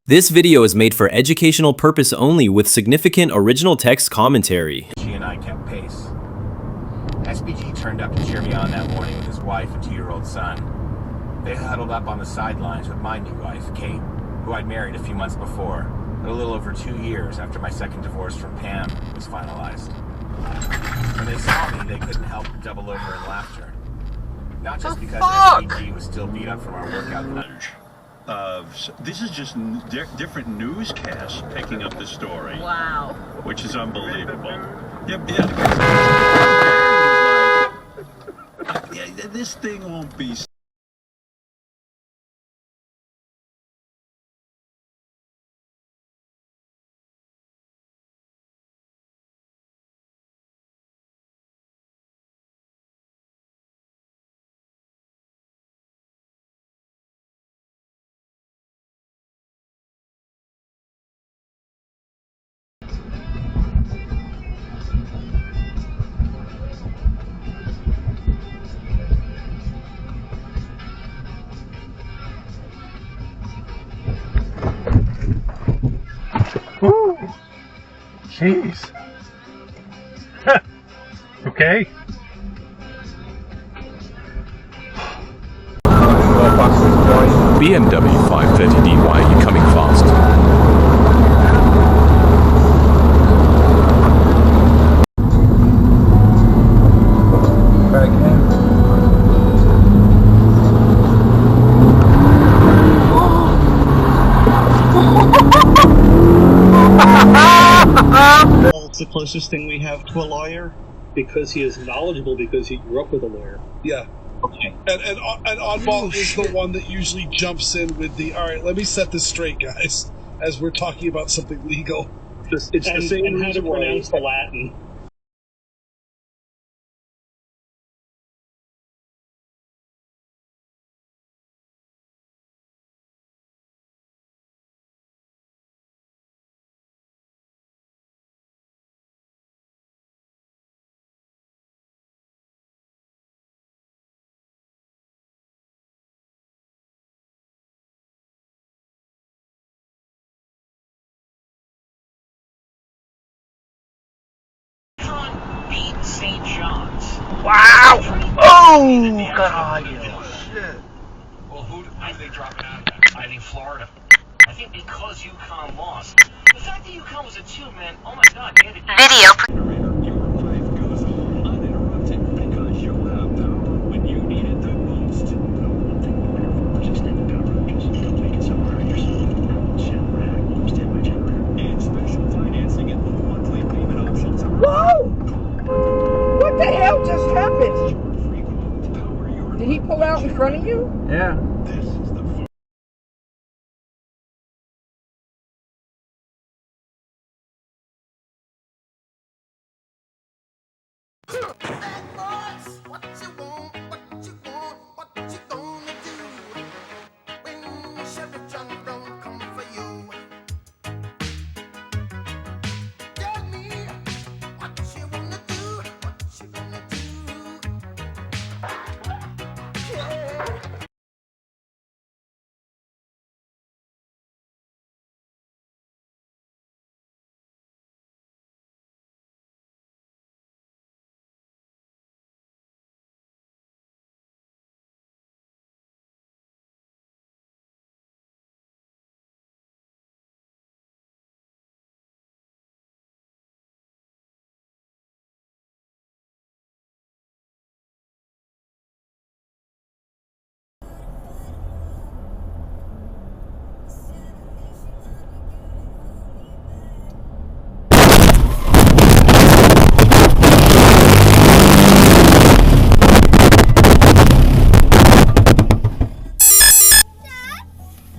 This video is made for educational purpose only with significant original text commentary. She and I kept pace. SBG turned up to cheer me on that morning with his wife and 2-year-old son. They huddled up on the sidelines with my new wife, Kate, who I'd married a few months before, but a little over 2 years after my second divorce from Pam was finalized. When they saw me, they couldn't help but double over in laughter. Not just because SBG was still beat up from our workout. This is just different newscasts picking up the story. Wow. Which is unbelievable. Yeah. This thing won't be. Woo! Jeez. Okay. BMW 530DY, you coming fast? It's the closest thing we have to a lawyer. Because he is knowledgeable, because he grew up with a lawyer. Yeah. Okay. And Oddball is the one that usually jumps in with the, all right, let me set this straight, guys, as we're talking about something legal. It's the same and how to reason why. pronounce the Latin. Beat St. John's. Wow! Oh, God! Shit. Well, who do they dropping out of? I think Florida. I think because UConn lost. The fact that UConn was a 2-man, oh my God, they had a Video. Your life goes on uninterrupted because you'll have power when you need it the most. One thing you better for is extended power. Just don't make it so arduous. Standby generator. And special financing and monthly payment options. Whoa! What the hell just happened? Did he pull out in front of you? Yeah. This is the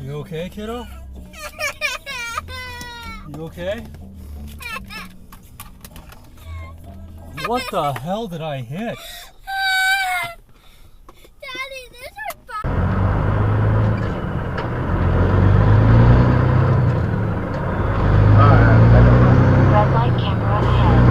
You okay, kiddo? You okay? What the hell did I hit? Daddy, this is red light camera ahead.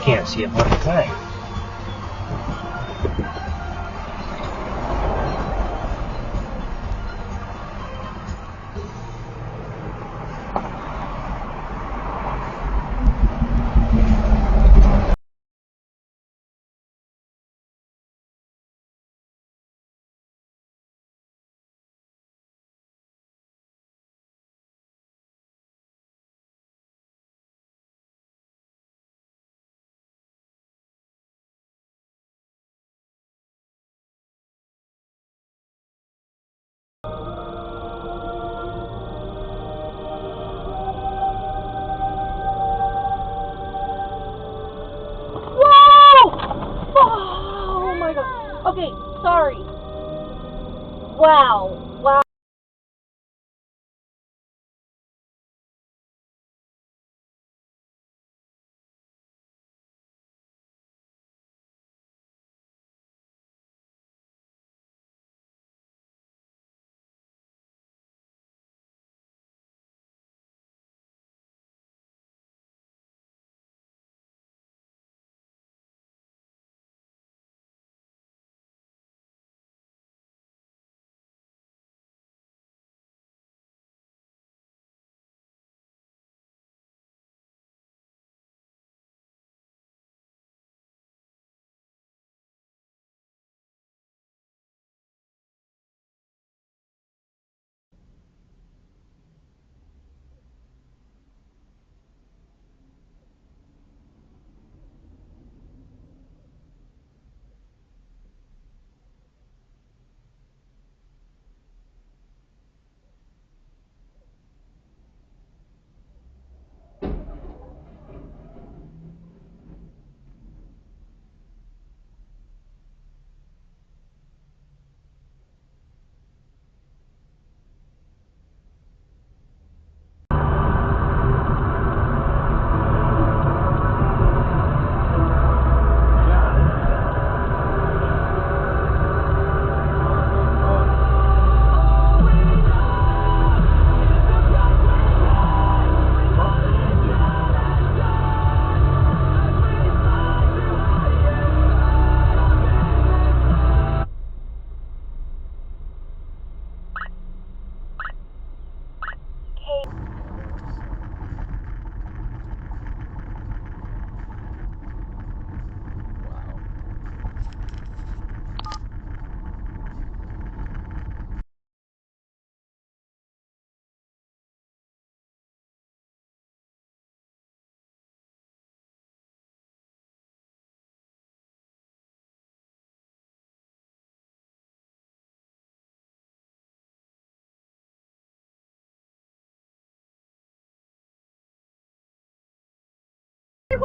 can't see a fucking thing. Oh my god. Okay, sorry. Wow. Wow.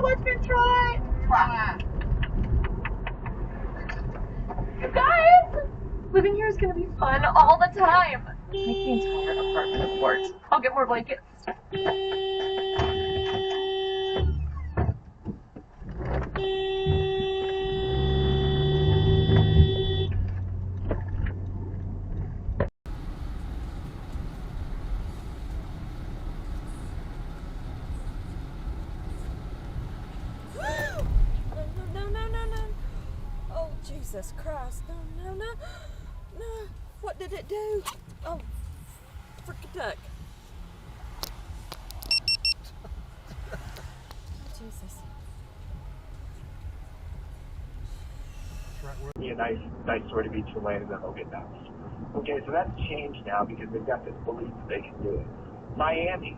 Let's been trying. You guys, living here is gonna be fun all the time. Make the entire apartment a fort. I'll get more blankets. No. Oh, Jesus Christ. No. What did it do? Oh, frickin' duck. Oh, Jesus. Be a nice sort of beach for land, and then they'll get bounced. Okay, so that's changed now because they've got this belief that they can do it. Miami,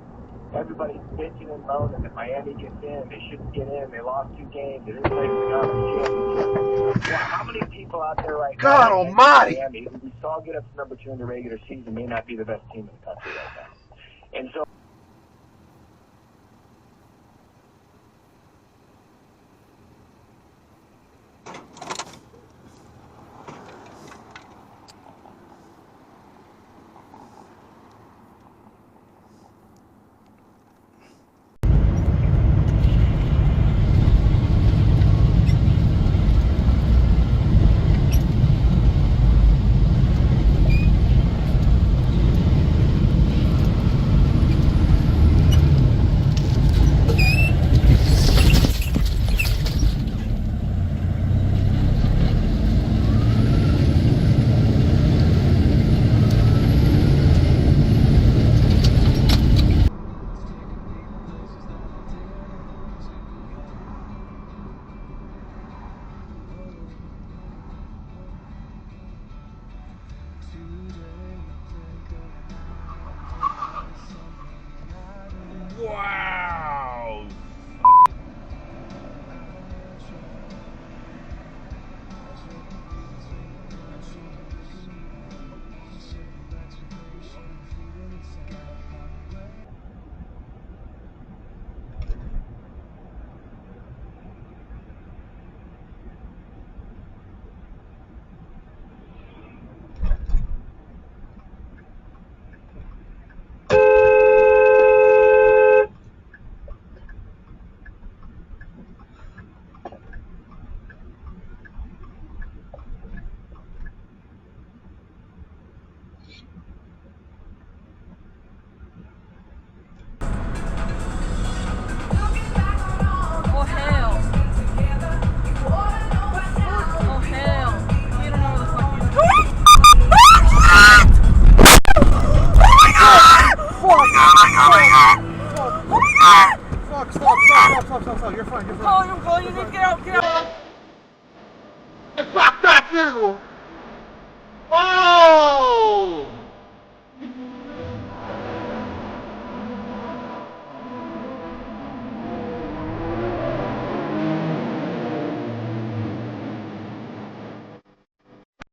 everybody's bitching and moaning that Miami gets in. They shouldn't get in. They lost 2 games. They didn't play for the championship. Well, how many people out there right now? God almighty! Miami, who we saw get up to number 2 in the regular season, may not be the best team in the country right now. And so. Michael, you need to get out, get out! Fuck that,